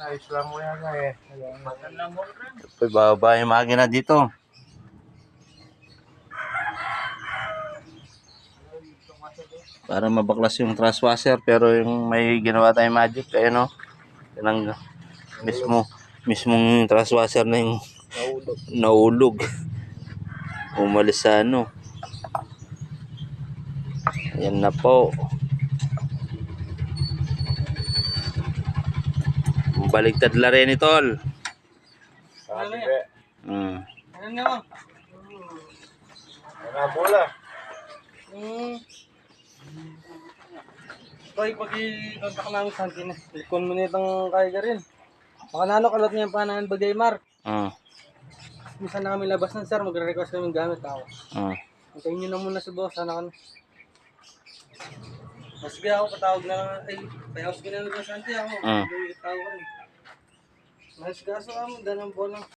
Ayos lang mo yan eh. Bababa yung makina dito. Para mabaklas yung trash washer, pero yung may ginawa tayong magic, kaya no, tinang mismong trash washer na yung naulog. Umalis sa ano. Ayan na po. Baligtad la rin ito. Sabi ka. Ano na? Ano bola? Koy, pag-i-contact namin sa akin, ikon mo nitong kaya ka rin. Baka nano kalot niya yung panahan bagay, Mark. Minsan na kami labas ng sir, magre-request kami gamit ako. Hintayin nyo na muna si boss, sana ka na. Sige ako, patawag na lang. Ay, payaos ko na lang sa Santi ako. Tawag ka rin. Mas gaso ka mo, dalang bola.